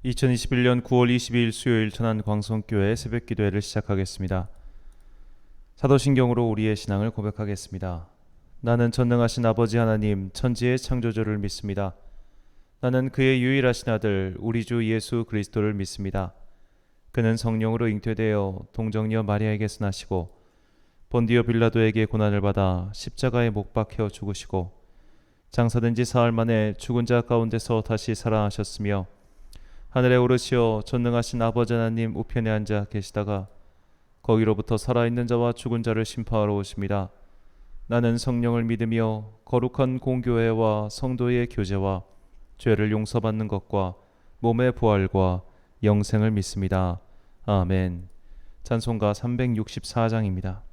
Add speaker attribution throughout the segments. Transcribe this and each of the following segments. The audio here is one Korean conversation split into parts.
Speaker 1: 2021년 9월 22일 수요일 천안광성교회 새벽기도회를 시작하겠습니다. 사도신경으로 우리의 신앙을 고백하겠습니다. 나는 전능하신 아버지 하나님 천지의 창조주를 믿습니다. 나는 그의 유일하신 아들 우리 주 예수 그리스도를 믿습니다. 그는 성령으로 잉태되어 동정녀 마리아에게서 나시고 본디오 빌라도에게 고난을 받아 십자가에 못 박혀 죽으시고 장사된 지 사흘 만에 죽은 자 가운데서 다시 살아나셨으며 하늘에 오르시어 전능하신 아버지 하나님 우편에 앉아 계시다가 거기로부터 살아있는 자와 죽은 자를 심판하러 오십니다. 나는 성령을 믿으며 거룩한 공교회와 성도의 교제와 죄를 용서받는 것과 몸의 부활과 영생을 믿습니다. 아멘. 찬송가 364장입니다.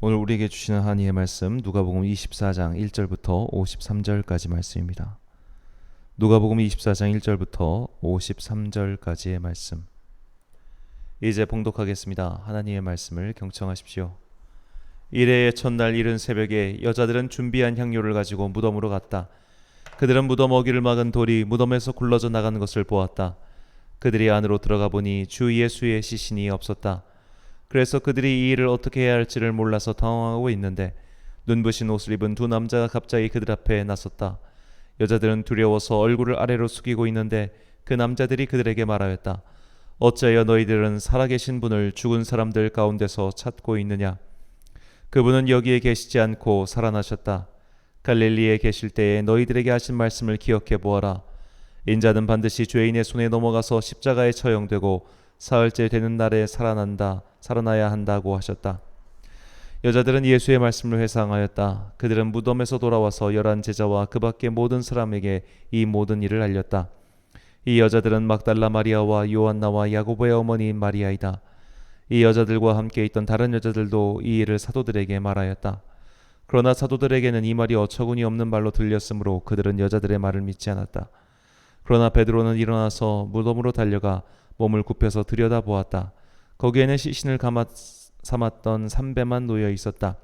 Speaker 1: 오늘 우리에게 주시는 하나님의 말씀 누가복음 24장 1절부터 53절까지 말씀입니다. 누가복음 24장 1절부터 53절까지의 말씀. 이제 봉독하겠습니다. 하나님의 말씀을 경청하십시오. 이레의 첫날 이른 새벽에 여자들은 준비한 향료를 가지고 무덤으로 갔다. 그들은 무덤 어귀를 막은 돌이 무덤에서 굴러져 나가는 것을 보았다. 그들이 안으로 들어가 보니 주 예수의 시신이 없었다. 그래서 그들이 이 일을 어떻게 해야 할지를 몰라서 당황하고 있는데 눈부신 옷을 입은 두 남자가 갑자기 그들 앞에 나섰다. 여자들은 두려워서 얼굴을 아래로 숙이고 있는데 그 남자들이 그들에게 말하였다. 어찌하여 너희들은 살아계신 분을 죽은 사람들 가운데서 찾고 있느냐? 그분은 여기에 계시지 않고 살아나셨다. 갈릴리에 계실 때에 너희들에게 하신 말씀을 기억해 보아라. 인자는 반드시 죄인의 손에 넘어가서 십자가에 처형되고 사흘째 되는 날에 살아나야 한다고 하셨다. 여자들은 예수의 말씀을 회상하였다. 그들은 무덤에서 돌아와서 11 제자와 그 밖의 모든 사람에게 이 모든 일을 알렸다. 이 여자들은 막달라 마리아와 요한나와 야고보의 어머니인 마리아이다. 이 여자들과 함께 있던 다른 여자들도 이 일을 사도들에게 말하였다. 그러나 사도들에게는 이 말이 어처구니 없는 말로 들렸으므로 그들은 여자들의 말을 믿지 않았다. 그러나 베드로는 일어나서 무덤으로 달려가 몸을 굽혀서 들여다보았다. 거기에는 시신을 삼았던 3배만 놓여 있었다.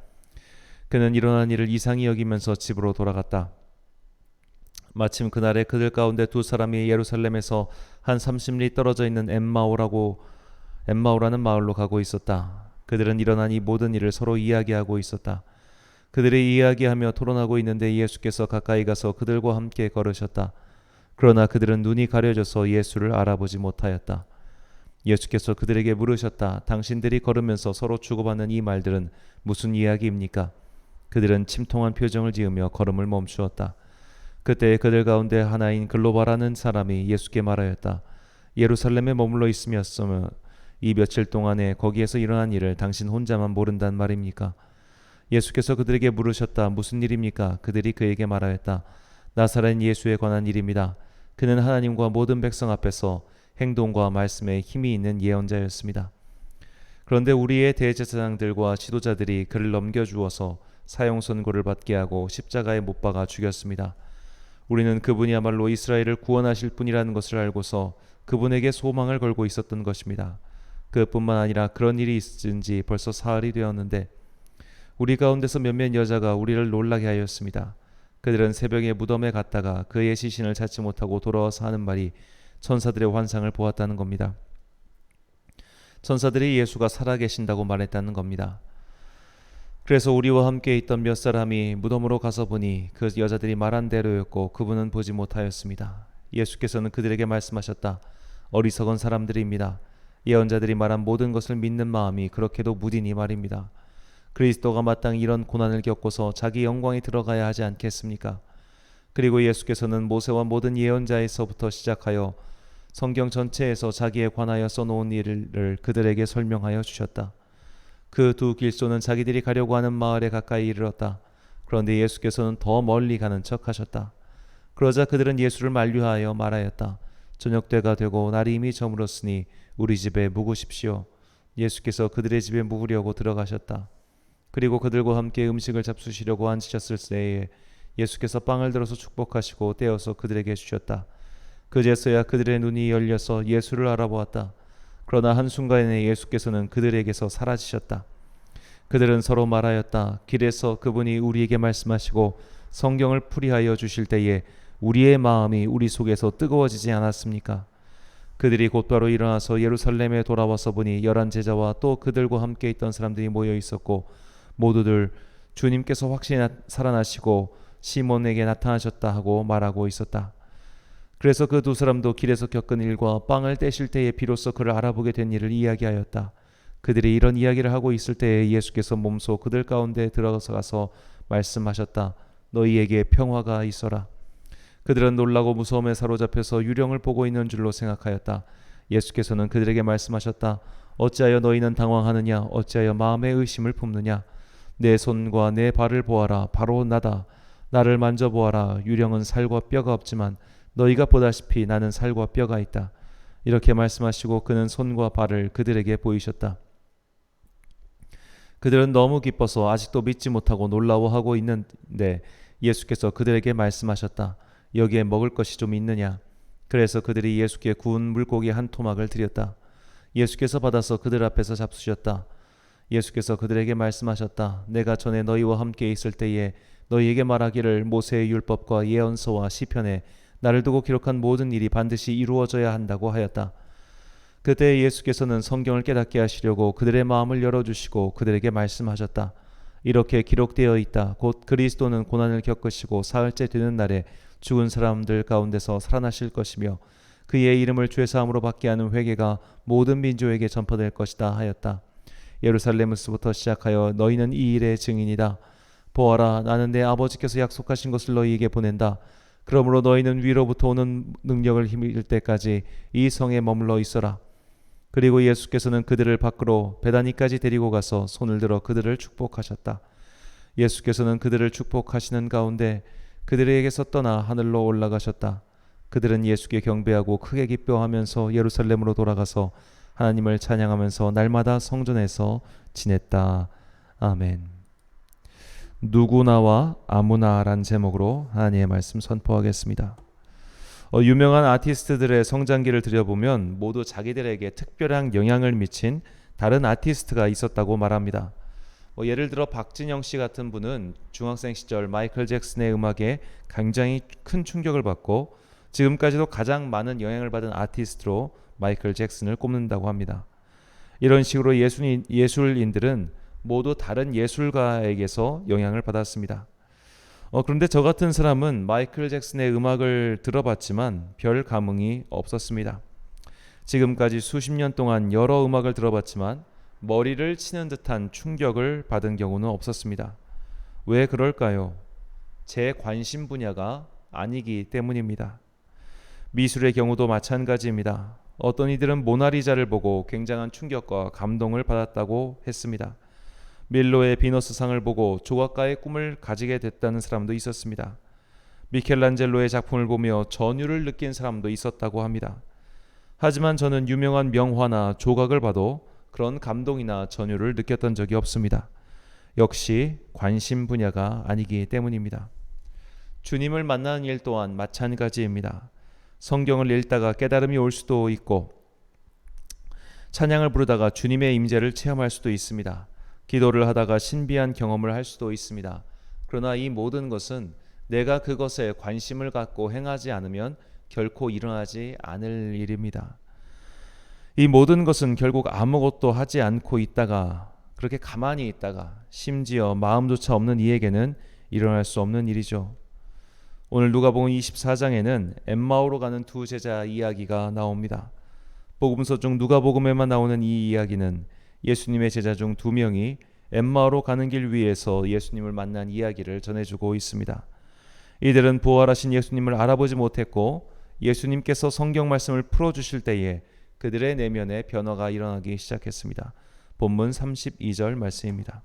Speaker 1: 그는 일어난 일을 이상히 여기면서 집으로 돌아갔다. 마침 그날에 그들 가운데 두 사람이 예루살렘에서 한 30리 떨어져 있는 엠마오라는 마을로 가고 있었다. 그들은 일어난 이 모든 일을 서로 이야기하고 있었다. 그들이 이야기하며 토론하고 있는데 예수께서 가까이 가서 그들과 함께 걸으셨다. 그러나 그들은 눈이 가려져서 예수를 알아보지 못하였다. 예수께서 그들에게 물으셨다. 당신들이 걸으면서 서로 주고받는 이 말들은 무슨 이야기입니까? 그들은 침통한 표정을 지으며 걸음을 멈추었다. 그때 그들 가운데 하나인 글로바라는 사람이 예수께 말하였다. 예루살렘에 머물러 있으면서 이 며칠 동안에 거기에서 일어난 일을 당신 혼자만 모른단 말입니까? 예수께서 그들에게 물으셨다. 무슨 일입니까? 그들이 그에게 말하였다. 나사렛 예수에 관한 일입니다. 그는 하나님과 모든 백성 앞에서 행동과 말씀에 힘이 있는 예언자였습니다. 그런데 우리의 대제사장들과 지도자들이 그를 넘겨주어서 사형 선고를 받게 하고 십자가에 못 박아 죽였습니다. 우리는 그분이야말로 이스라엘을 구원하실 분이라는 것을 알고서 그분에게 소망을 걸고 있었던 것입니다. 그뿐만 아니라 그런 일이 있은 지 벌써 사흘이 되었는데 우리 가운데서 몇몇 여자가 우리를 놀라게 하였습니다. 그들은 새벽에 무덤에 갔다가 그의 시신을 찾지 못하고 돌아와서 하는 말이 천사들의 환상을 보았다는 겁니다. 천사들이 예수가 살아계신다고 말했다는 겁니다. 그래서 우리와 함께 있던 몇 사람이 무덤으로 가서 보니 그 여자들이 말한 대로였고 그분은 보지 못하였습니다. 예수께서는 그들에게 말씀하셨다. 어리석은 사람들입니다. 예언자들이 말한 모든 것을 믿는 마음이 그렇게도 무디니 말입니다. 그리스도가 마땅히 이런 고난을 겪고서 자기 영광에 들어가야 하지 않겠습니까? 그리고 예수께서는 모세와 모든 예언자에서부터 시작하여 성경 전체에서 자기에 관하여 써놓은 일을 그들에게 설명하여 주셨다. 그 두 길소는 자기들이 가려고 하는 마을에 가까이 이르렀다. 그런데 예수께서는 더 멀리 가는 척 하셨다. 그러자 그들은 예수를 만류하여 말하였다. 저녁 때가 되고 날이 이미 저물었으니 우리 집에 묵으십시오. 예수께서 그들의 집에 묵으려고 들어가셨다. 그리고 그들과 함께 음식을 잡수시려고 앉으셨을 때에 예수께서 빵을 들어서 축복하시고 떼어서 그들에게 주셨다. 그제서야 그들의 눈이 열려서 예수를 알아보았다. 그러나 한순간에 예수께서는 그들에게서 사라지셨다. 그들은 서로 말하였다. 길에서 그분이 우리에게 말씀하시고 성경을 풀이하여 주실 때에 우리의 마음이 우리 속에서 뜨거워지지 않았습니까? 그들이 곧바로 일어나서 예루살렘에 돌아와서 보니 11 제자와 또 그들과 함께 있던 사람들이 모여 있었고 모두들 주님께서 확실히 살아나시고 시몬에게 나타나셨다 하고 말하고 있었다. 그래서 그 두 사람도 길에서 겪은 일과 빵을 떼실 때에 비로소 그를 알아보게 된 일을 이야기하였다. 그들이 이런 이야기를 하고 있을 때에 예수께서 몸소 그들 가운데 들어가서 말씀하셨다. 너희에게 평화가 있어라. 그들은 놀라고 무서움에 사로잡혀서 유령을 보고 있는 줄로 생각하였다. 예수께서는 그들에게 말씀하셨다. 어찌하여 너희는 당황하느냐? 어찌하여 마음의 의심을 품느냐? 내 손과 내 발을 보아라. 바로 나다. 나를 만져보아라. 유령은 살과 뼈가 없지만 너희가 보다시피 나는 살과 뼈가 있다. 이렇게 말씀하시고 그는 손과 발을 그들에게 보이셨다. 그들은 너무 기뻐서 아직도 믿지 못하고 놀라워하고 있는데 예수께서 그들에게 말씀하셨다. 여기에 먹을 것이 좀 있느냐? 그래서 그들이 예수께 구운 물고기 한 토막을 드렸다. 예수께서 받아서 그들 앞에서 잡수셨다. 예수께서 그들에게 말씀하셨다. 내가 전에 너희와 함께 있을 때에 너희에게 말하기를 모세의 율법과 예언서와 시편에 나를 두고 기록한 모든 일이 반드시 이루어져야 한다고 하였다. 그때 예수께서는 성경을 깨닫게 하시려고 그들의 마음을 열어주시고 그들에게 말씀하셨다. 이렇게 기록되어 있다. 곧 그리스도는 고난을 겪으시고 사흘째 되는 날에 죽은 사람들 가운데서 살아나실 것이며 그의 이름을 죄사함으로 받게 하는 회개가 모든 민족에게 전파될 것이다 하였다. 예루살렘에서부터 시작하여 너희는 이 일의 증인이다. 보아라, 나는 내 아버지께서 약속하신 것을 너희에게 보낸다. 그러므로 너희는 위로부터 오는 능력을 힘입을 때까지 이 성에 머물러 있어라. 그리고 예수께서는 그들을 밖으로 베다니까지 데리고 가서 손을 들어 그들을 축복하셨다. 예수께서는 그들을 축복하시는 가운데 그들에게서 떠나 하늘로 올라가셨다. 그들은 예수께 경배하고 크게 기뻐하면서 예루살렘으로 돌아가서 하나님을 찬양하면서 날마다 성전에서 지냈다. 아멘. 누구나와 아무나란 제목으로 하나님의 말씀 선포하겠습니다. 유명한 아티스트들의 성장기를 들여보면 모두 자기들에게 특별한 영향을 미친 다른 아티스트가 있었다고 말합니다. 예를 들어 박진영 씨 같은 분은 중학생 시절 마이클 잭슨의 음악에 굉장히 큰 충격을 받고 지금까지도 가장 많은 영향을 받은 아티스트로 마이클 잭슨을 꼽는다고 합니다. 이런 식으로 예술인들은 모두 다른 예술가에게서 영향을 받았습니다. 그런데 저 같은 사람은 마이클 잭슨의 음악을 들어봤지만 별 감흥이 없었습니다. 지금까지 수십 년 동안 여러 음악을 들어봤지만 머리를 치는 듯한 충격을 받은 경우는 없었습니다. 왜 그럴까요? 제 관심 분야가 아니기 때문입니다. 미술의 경우도 마찬가지입니다. 어떤 이들은 모나리자를 보고 굉장한 충격과 감동을 받았다고 했습니다. 밀로의 비너스상을 보고 조각가의 꿈을 가지게 됐다는 사람도 있었습니다. 미켈란젤로의 작품을 보며 전율을 느낀 사람도 있었다고 합니다. 하지만 저는 유명한 명화나 조각을 봐도 그런 감동이나 전율을 느꼈던 적이 없습니다. 역시 관심 분야가 아니기 때문입니다. 주님을 만나는 일 또한 마찬가지입니다. 성경을 읽다가 깨달음이 올 수도 있고 찬양을 부르다가 주님의 임재를 체험할 수도 있습니다. 기도를 하다가 신비한 경험을 할 수도 있습니다. 그러나 이 모든 것은 내가 그것에 관심을 갖고 행하지 않으면 결코 일어나지 않을 일입니다. 이 모든 것은 결국 아무것도 하지 않고 있다가 그렇게 가만히 있다가 심지어 마음조차 없는 이에게는 일어날 수 없는 일이죠. 오늘 누가복음 24장에는 엠마오로 가는 두 제자 이야기가 나옵니다. 복음서 중 누가복음에만 나오는 이 이야기는 예수님의 제자 중 두 명이 엠마오로 가는 길 위에서 예수님을 만난 이야기를 전해주고 있습니다. 이들은 부활하신 예수님을 알아보지 못했고 예수님께서 성경 말씀을 풀어주실 때에 그들의 내면에 변화가 일어나기 시작했습니다. 본문 32절 말씀입니다.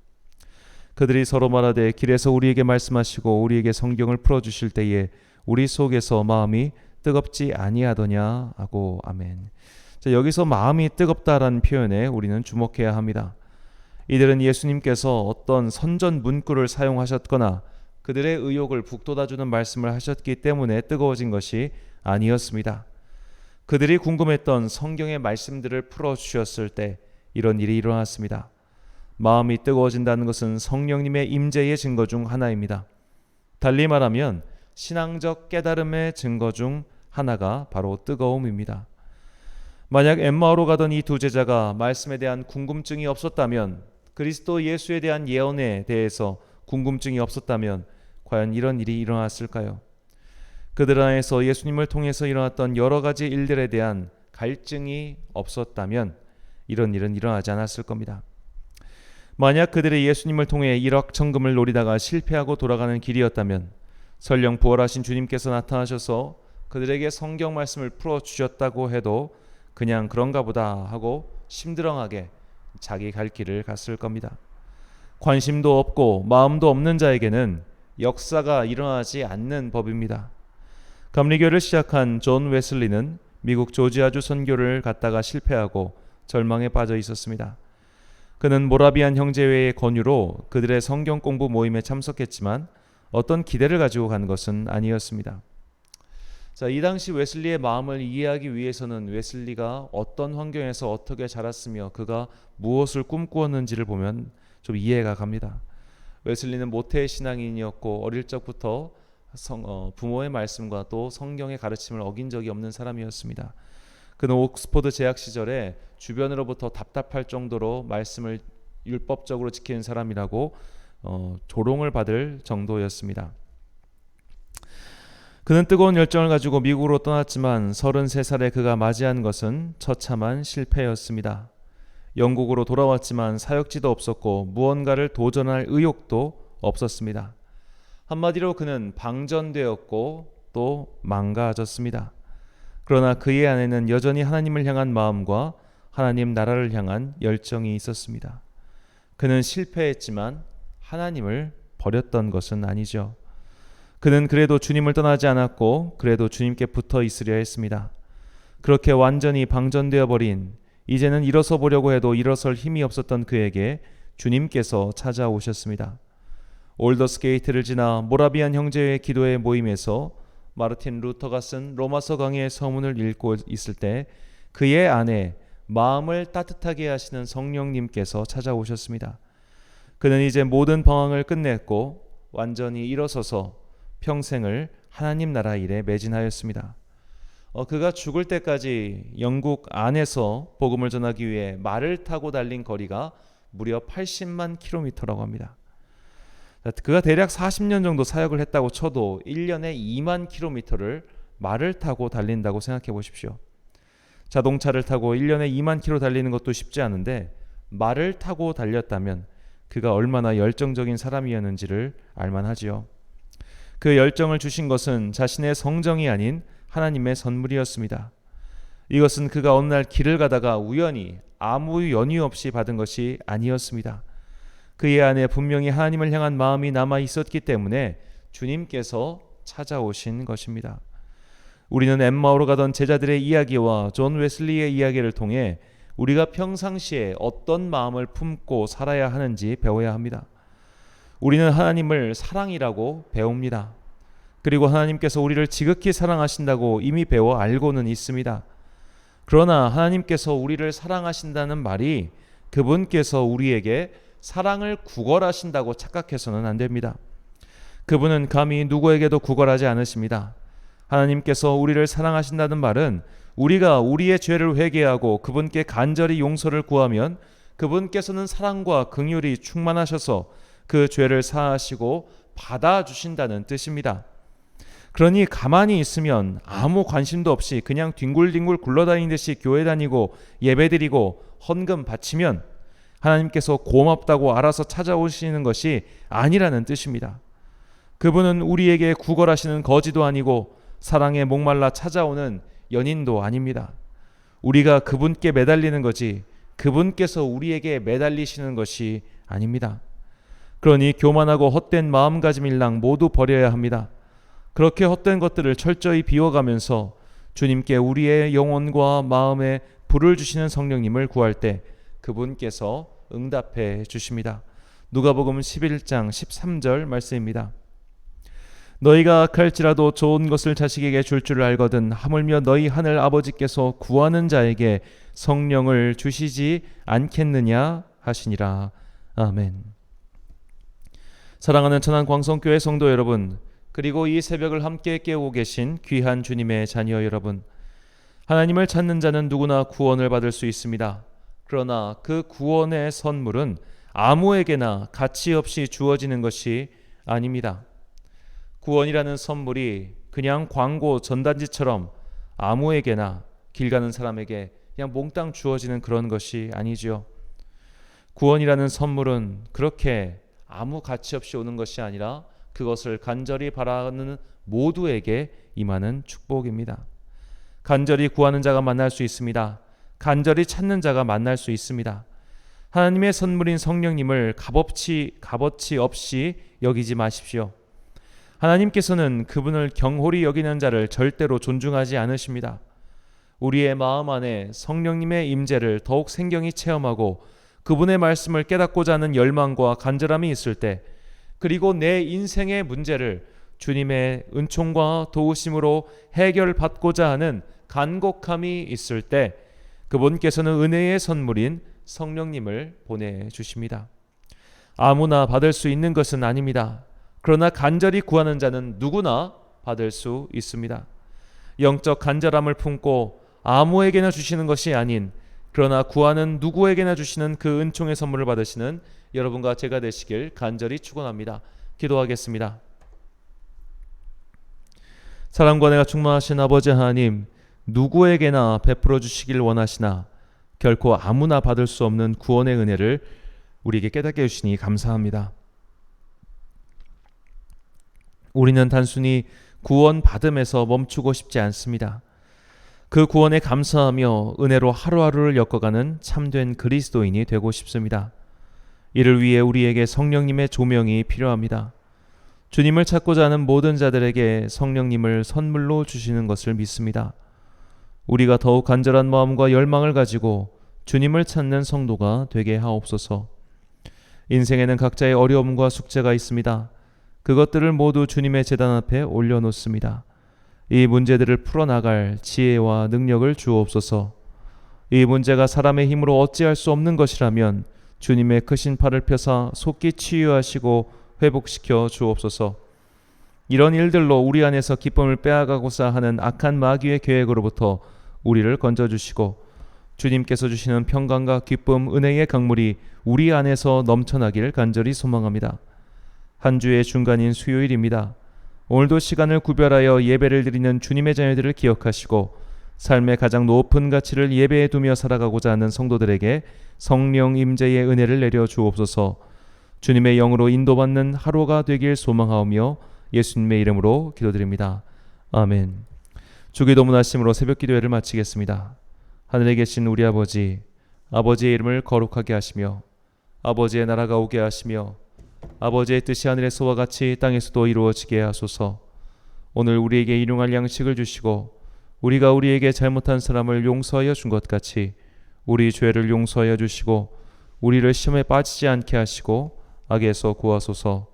Speaker 1: 그들이 서로 말하되 길에서 우리에게 말씀하시고 우리에게 성경을 풀어주실 때에 우리 속에서 마음이 뜨겁지 아니하더냐 하고 아멘. 자, 여기서 마음이 뜨겁다라는 표현에 우리는 주목해야 합니다. 이들은 예수님께서 어떤 선전 문구를 사용하셨거나 그들의 의욕을 북돋아주는 말씀을 하셨기 때문에 뜨거워진 것이 아니었습니다. 그들이 궁금했던 성경의 말씀들을 풀어주셨을 때 이런 일이 일어났습니다. 마음이 뜨거워진다는 것은 성령님의 임재의 증거 중 하나입니다. 달리 말하면 신앙적 깨달음의 증거 중 하나가 바로 뜨거움입니다. 만약 엠마오로 가던 이 두 제자가 말씀에 대한 궁금증이 없었다면, 그리스도 예수에 대한 예언에 대해서 궁금증이 없었다면 과연 이런 일이 일어났을까요? 그들 안에서 예수님을 통해서 일어났던 여러 가지 일들에 대한 갈증이 없었다면 이런 일은 일어나지 않았을 겁니다. 만약 그들이 예수님을 통해 일확천금을 노리다가 실패하고 돌아가는 길이었다면 설령 부활하신 주님께서 나타나셔서 그들에게 성경 말씀을 풀어주셨다고 해도 그냥 그런가 보다 하고 심드렁하게 자기 갈 길을 갔을 겁니다. 관심도 없고 마음도 없는 자에게는 역사가 일어나지 않는 법입니다. 감리교를 시작한 존 웨슬리는 미국 조지아주 선교를 갔다가 실패하고 절망에 빠져 있었습니다. 그는 모라비안 형제회의 권유로 그들의 성경 공부 모임에 참석했지만 어떤 기대를 가지고 간 것은 아니었습니다. 자, 이 당시 웨슬리의 마음을 이해하기 위해서는 웨슬리가 어떤 환경에서 어떻게 자랐으며 그가 무엇을 꿈꾸었는지를 보면 좀 이해가 갑니다. 웨슬리는 모태 신앙인이었고 어릴 적부터 부모의 말씀과 또 성경의 가르침을 어긴 적이 없는 사람이었습니다. 그는 옥스퍼드 재학 시절에 주변으로부터 답답할 정도로 말씀을 율법적으로 지키는 사람이라고 조롱을 받을 정도였습니다. 그는 뜨거운 열정을 가지고 미국으로 떠났지만 33살에 그가 맞이한 것은 처참한 실패였습니다. 영국으로 돌아왔지만 사역지도 없었고 무언가를 도전할 의욕도 없었습니다. 한마디로 그는 방전되었고 또 망가졌습니다. 그러나 그의 안에는 여전히 하나님을 향한 마음과 하나님 나라를 향한 열정이 있었습니다. 그는 실패했지만 하나님을 버렸던 것은 아니죠. 그는 그래도 주님을 떠나지 않았고 그래도 주님께 붙어 있으려 했습니다. 그렇게 완전히 방전되어 버린, 이제는 일어서 보려고 해도 일어설 힘이 없었던 그에게 주님께서 찾아오셨습니다. 올더스게이트를 지나 모라비안 형제의 기도회 모임에서 마르틴 루터가 쓴 로마서 강의 서문을 읽고 있을 때 그의 안에 마음을 따뜻하게 하시는 성령님께서 찾아오셨습니다. 그는 이제 모든 방황을 끝냈고 완전히 일어서서 평생을 하나님 나라 일에 매진하였습니다. 그가 죽을 때까지 영국 안에서 복음을 전하기 위해 말을 타고 달린 거리가 무려 80만 킬로미터라고 합니다. 그가 대략 40년 정도 사역을 했다고 쳐도 1년에 2만 킬로미터를 말을 타고 달린다고 생각해 보십시오. 자동차를 타고 1년에 2만 킬로 달리는 것도 쉽지 않은데 말을 타고 달렸다면 그가 얼마나 열정적인 사람이었는지를 알만하지요. 그 열정을 주신 것은 자신의 성정이 아닌 하나님의 선물이었습니다. 이것은 그가 어느 날 길을 가다가 우연히 아무 연유 없이 받은 것이 아니었습니다. 그의 안에 분명히 하나님을 향한 마음이 남아 있었기 때문에 주님께서 찾아오신 것입니다. 우리는 엠마오로 가던 제자들의 이야기와 존 웨슬리의 이야기를 통해 우리가 평상시에 어떤 마음을 품고 살아야 하는지 배워야 합니다. 우리는 하나님을 사랑이라고 배웁니다. 그리고 하나님께서 우리를 지극히 사랑하신다고 이미 배워 알고는 있습니다. 그러나 하나님께서 우리를 사랑하신다는 말이 그분께서 우리에게 사랑을 구걸하신다고 착각해서는 안 됩니다. 그분은 감히 누구에게도 구걸하지 않으십니다. 하나님께서 우리를 사랑하신다는 말은 우리가 우리의 죄를 회개하고 그분께 간절히 용서를 구하면 그분께서는 사랑과 긍휼이 충만하셔서 그 죄를 사하시고 받아주신다는 뜻입니다. 그러니 가만히 있으면 아무 관심도 없이 그냥 뒹굴뒹굴 굴러다니듯이 교회 다니고 예배드리고 헌금 바치면 하나님께서 고맙다고 알아서 찾아오시는 것이 아니라는 뜻입니다. 그분은 우리에게 구걸하시는 거지도 아니고 사랑에 목말라 찾아오는 연인도 아닙니다. 우리가 그분께 매달리는 거지 그분께서 우리에게 매달리시는 것이 아닙니다. 그러니 교만하고 헛된 마음가짐일랑 모두 버려야 합니다. 그렇게 헛된 것들을 철저히 비워가면서 주님께 우리의 영혼과 마음에 불을 주시는 성령님을 구할 때 그분께서 응답해 주십니다. 누가복음 11장 13절 말씀입니다. 너희가 악할지라도 좋은 것을 자식에게 줄 줄 알거든 하물며 너희 하늘 아버지께서 구하는 자에게 성령을 주시지 않겠느냐 하시니라. 아멘. 사랑하는 천안광성교회 성도 여러분, 그리고 이 새벽을 함께 깨우고 계신 귀한 주님의 자녀 여러분, 하나님을 찾는 자는 누구나 구원을 받을 수 있습니다. 그러나 그 구원의 선물은 아무에게나 가치 없이 주어지는 것이 아닙니다. 구원이라는 선물이 그냥 광고 전단지처럼 아무에게나 길 가는 사람에게 그냥 몽땅 주어지는 그런 것이 아니죠. 구원이라는 선물은 그렇게 아무 가치 없이 오는 것이 아니라 그것을 간절히 바라는 모두에게 임하는 축복입니다. 간절히 구하는 자가 만날 수 있습니다. 간절히 찾는 자가 만날 수 있습니다. 하나님의 선물인 성령님을 값어치 없이 여기지 마십시오. 하나님께서는 그분을 경홀히 여기는 자를 절대로 존중하지 않으십니다. 우리의 마음 안에 성령님의 임재를 더욱 생경히 체험하고 그분의 말씀을 깨닫고자 하는 열망과 간절함이 있을 때, 그리고 내 인생의 문제를 주님의 은총과 도우심으로 해결받고자 하는 간곡함이 있을 때 그분께서는 은혜의 선물인 성령님을 보내주십니다. 아무나 받을 수 있는 것은 아닙니다. 그러나 간절히 구하는 자는 누구나 받을 수 있습니다. 영적 간절함을 품고 아무에게나 주시는 것이 아닌 그러나 구하는 누구에게나 주시는 그 은총의 선물을 받으시는 여러분과 제가 되시길 간절히 축원합니다. 기도하겠습니다. 사랑과 은혜가 충만하신 아버지 하나님, 누구에게나 베풀어 주시길 원하시나 결코 아무나 받을 수 없는 구원의 은혜를 우리에게 깨닫게 해주시니 감사합니다. 우리는 단순히 구원 받음에서 멈추고 싶지 않습니다. 그 구원에 감사하며 은혜로 하루하루를 엮어가는 참된 그리스도인이 되고 싶습니다. 이를 위해 우리에게 성령님의 조명이 필요합니다. 주님을 찾고자 하는 모든 자들에게 성령님을 선물로 주시는 것을 믿습니다. 우리가 더욱 간절한 마음과 열망을 가지고 주님을 찾는 성도가 되게 하옵소서. 인생에는 각자의 어려움과 숙제가 있습니다. 그것들을 모두 주님의 제단 앞에 올려놓습니다. 이 문제들을 풀어나갈 지혜와 능력을 주옵소서. 이 문제가 사람의 힘으로 어찌할 수 없는 것이라면 주님의 크신 팔을 펴사 속히 치유하시고 회복시켜 주옵소서. 이런 일들로 우리 안에서 기쁨을 빼앗아가고자 하는 악한 마귀의 계획으로부터 우리를 건져주시고 주님께서 주시는 평강과 기쁨, 은혜의 강물이 우리 안에서 넘쳐나길 간절히 소망합니다. 한 주의 중간인 수요일입니다. 오늘도 시간을 구별하여 예배를 드리는 주님의 자녀들을 기억하시고 삶의 가장 높은 가치를 예배에 두며 살아가고자 하는 성도들에게 성령 임재의 은혜를 내려 주옵소서. 주님의 영으로 인도받는 하루가 되길 소망하오며 예수님의 이름으로 기도드립니다. 아멘. 주기도문 하심으로 새벽 기도회를 마치겠습니다. 하늘에 계신 우리 아버지, 아버지의 이름을 거룩하게 하시며 아버지의 나라가 오게 하시며 아버지의 뜻이 하늘에서와 같이 땅에서도 이루어지게 하소서. 오늘 우리에게 일용할 양식을 주시고 우리가 우리에게 잘못한 사람을 용서하여 준 것 같이 우리 죄를 용서하여 주시고 우리를 시험에 빠지지 않게 하시고 악에서 구하소서.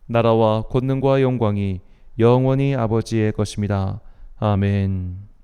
Speaker 1: 나라와 권능과 영광이 영원히 아버지의 것입니다. 아멘.